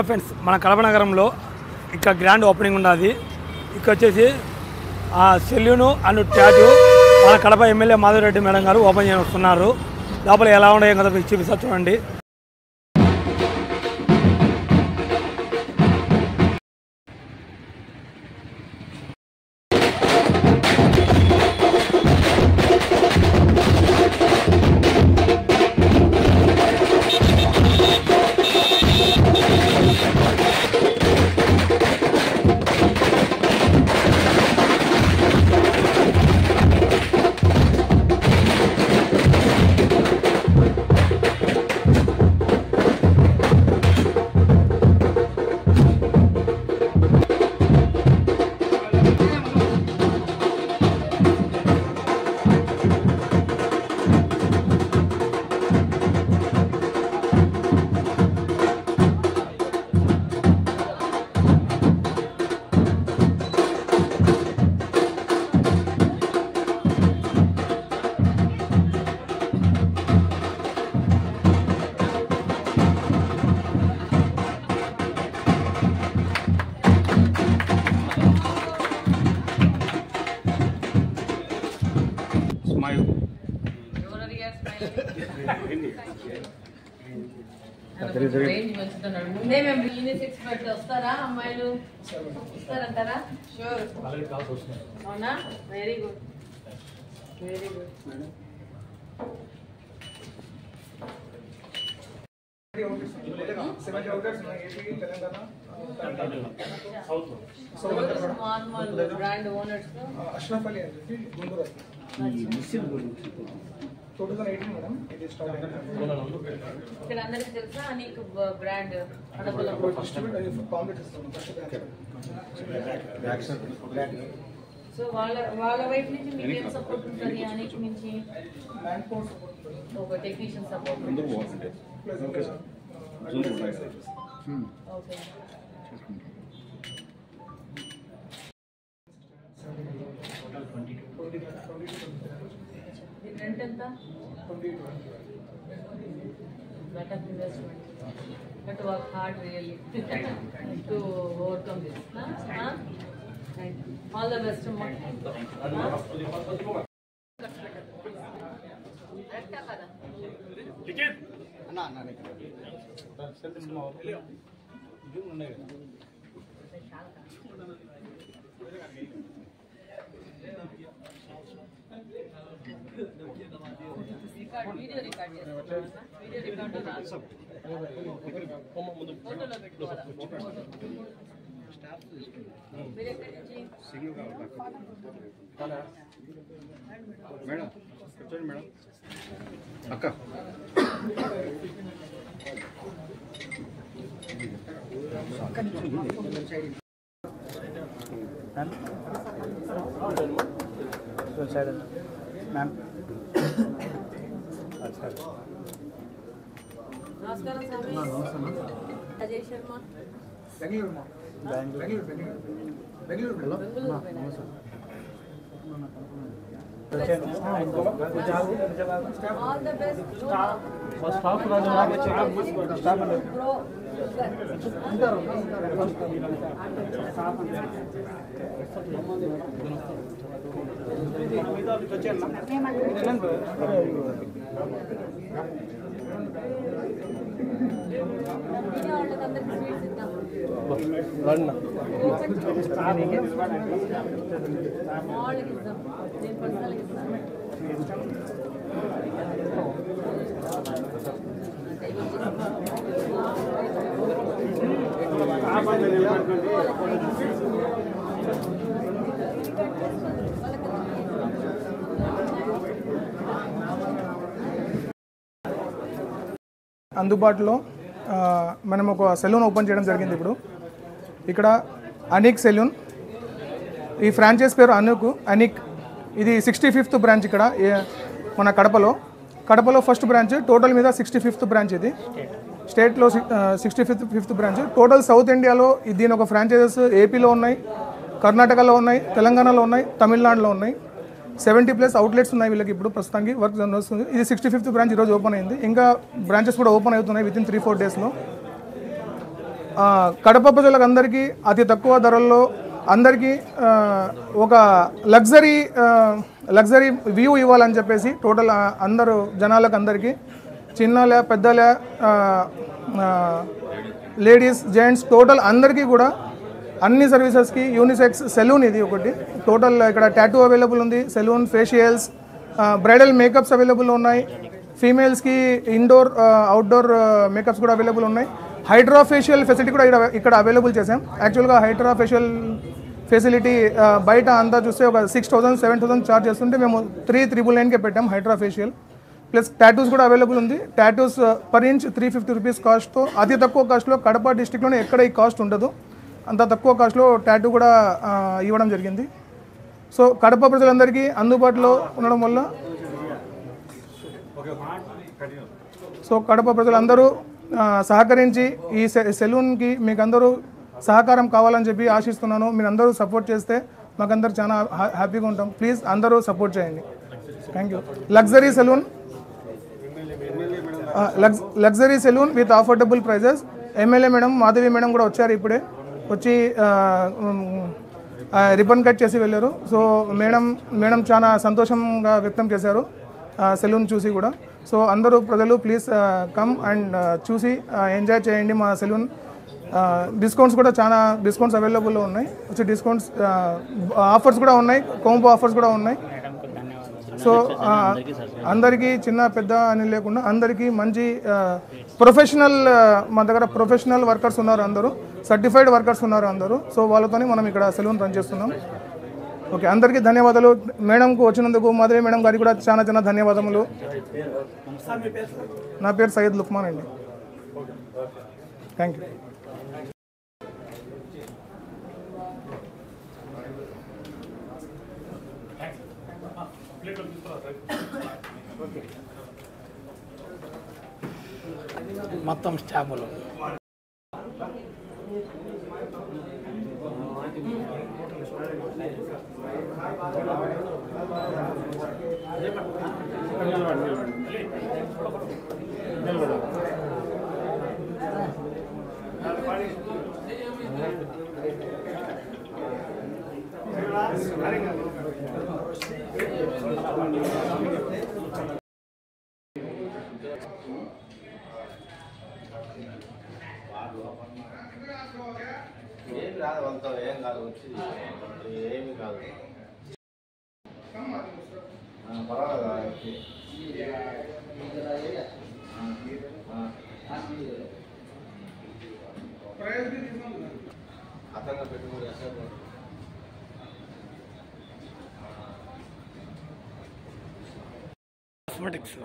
Friends మన కడప నగరంలో ఇక్కడ గ్రాండ్ ఓపెనింగ్ ఉన్నది. ఇక్కడ వచ్చేసి సెల్యూను అండ్ ట్యాటూ మన కడప ఎమ్మెల్యే మాధవరెడ్డి మేడం గారు ఓపెన్ చేస్తున్నారు. లోపల ఎలా ఉన్నాయో కదా మీకు చూపిస్తా చూడండి. ముందే మేము యూనిసెక్స్ పెట్టి వస్తారా అమ్మాయిలు వస్తారంటారా? షూర్. అవునా? Very good, very good. Normal brand owners Ashraf Ali అని చెప్పి గుంటూరు వస్తుంది. 2018 మేడం ఇది స్టార్ట్ ఇక్కడ అందరికి తెలుసా నీకు బ్రాండ్ అడగల ఫస్ట్ కాంప్లీట్ ఇస్తాను ఫస్ట్ సో వాళ్ళ వైపు నుంచి మీకు ఏం సపోర్ట్ ఉంటుంది? అనేక నుంచి మ్యాన్ పవర్ సపోర్ట్ ఉంటుంది, ఒక technician support plus okay sir okay. Rent ఎంత? lot of investment. But work hard really to overcome this. Thank you. All the best. Video record చేస్తున్నా. వీడియో రికార్డు రాదు. ఫోటోలో పెట్టుకోవాలా? మీరు ఎక్కడి నుంచి? మేడం కూర్చోండి మేడం. అక్క నమస్కారం స్వామి. Ajay Sharma Bengaluru all the best. వాళ్ళకందరికి స్వీట్స్ ఇద్దాం. వాళ్ళకి ఇద్దాం. నేను పర్సనల్గా ఇస్తాను. అందుబాటులో మనం ఒక సెలూన్ ఓపెన్ చేయడం జరిగింది. ఇప్పుడు ఇక్కడ అనిక్ సెలూన్, ఈ ఫ్రాంచైజ్ పేరు అనిక్. ఇది 65th బ్రాంచ్ ఇక్కడ మన కడపలో ఫస్ట్ బ్రాంచ్. టోటల్ మీద 65th బ్రాంచ్. ఇది స్టేట్లో 65th బ్రాంచ్. టోటల్ సౌత్ ఇండియాలో దీని ఒక ఫ్రాంచైజెస్ ఏపీలో ఉన్నాయి, కర్ణాటకలో ఉన్నాయి, తెలంగాణలో ఉన్నాయి, తమిళనాడులో ఉన్నాయి. 70+ అవుట్లెట్స్ ఉన్నాయి వీళ్ళకి. ఇప్పుడు ప్రస్తుతానికి వర్క్ నడుస్తుంది. ఇది 65th బ్రాంచ్ ఈరోజు ఓపెన్ అయింది. ఇంకా బ్రాంచెస్ కూడా ఓపెన్ అవుతున్నాయి విత్ ఇన్ 3-4 డేస్లో. కడప ప్రజలకు అందరికీ అతి తక్కువ ధరల్లో అందరికీ ఒక లగ్జరీ వ్యూ ఇవ్వాలని చెప్పేసి టోటల్ అందరూ జనాలకు అందరికీ చిన్నలే పెద్దలే లేడీస్ జెంట్స్ టోటల్ అందరికీ కూడా అన్ని సర్వీసెస్కి యూనిసెక్స్ సెలూన్ ఇది ఒకటి టోటల్ ఇక్కడ టాటూ అవైలబుల్ ఉంది salon facials bridal makeups available ఉన్నాయి ఫీమేల్స్కి ఇండోర్ అవుట్డోర్ మేకప్స్ కూడా అవైలబుల్ ఉన్నాయి హైడ్రా ఫేషియల్ ఫెసిలిటీ కూడా ఇక్కడ అవైలబుల్ చేసాం యాక్చువల్గా హైడ్రా ఫేషియల్ ఫెసిలిటీ బయట అంతా చూస్తే ఒక 6,000 7,000 ఛార్జ్ చేస్తుంటే మేము 3,999కే పెట్టాం హైడ్రా ఫేషియల్ ప్లస్ టాటూస్ కూడా అవైలబుల్ ఉంది టాటూస్ పర్ ఇంచ్ 350 రూపీస్ కాస్ట్తో అతి తక్కువ కాస్ట్లో కడప డిస్టిక్లోనే ఎక్కడ ఈ కాస్ట్ ఉండదు అంత తక్కువ కాస్ట్లో టాటూ కూడా ఇవ్వడం జరిగింది సో కడప ప్రజలందరికీ అందుబాటులో ఉండడం వల్ల సో కడప ప్రజలందరూ సహకరించి ఈ సెలూన్కి మీకు అందరూ సహకారం కావాలని చెప్పి ఆశిస్తున్నాను మీరు అందరూ సపోర్ట్ చేస్తే మాకందరూ చాలా హ్యాపీగా ఉంటాం ప్లీజ్ అందరూ సపోర్ట్ చేయండి thank you luxury salon with affordable prices MLA madam Madhavi madam కూడా వచ్చారు ఇప్పుడే వచ్చి రిబన్ కట్ చేసి వెళ్ళారు సో మేడం చాలా సంతోషంగా వ్యక్తం చేశారు సెలూన్ చూసి కూడా సో అందరూ ప్రజలు ప్లీజ్ కమ్ అండ్ చూసి ఎంజాయ్ చేయండి మా సెలూన్ డిస్కౌంట్స్ కూడా చాలా డిస్కౌంట్స్ అవైలబుల్లో ఉన్నాయి వచ్చి డిస్కౌంట్స్ ఆఫర్స్ కూడా ఉన్నాయి కాంబో ఆఫర్స్ కూడా ఉన్నాయి సో అందరికీ చిన్న పెద్ద అని లేకుండా అందరికీ మంచి ప్రొఫెషనల్ మా దగ్గర ప్రొఫెషనల్ వర్కర్స్ ఉన్నారు అందరూ సర్టిఫైడ్ వర్కర్స్ ఉన్నారు అందరూ సో వాళ్ళతోనే మనం ఇక్కడ సెలూన్ రన్ చేస్తున్నాం ఓకే అందరికీ ధన్యవాదాలు మేడంకు వచ్చినందుకు మాధవి మేడం గారికి కూడా చాలా చాలా ధన్యవాదములు నా పేరు సయ్యద్ లుక్మాన్ అండి థ్యాంక్ యూ మొత్తం స్టాఫ్లు ఏం కాదు వాళ్ళతో ఏం కాదు వచ్చి ఏమి కాదు పర్వాలేదు అతను పెట్టుకుని కాస్మెటిక్స్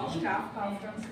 Staff conference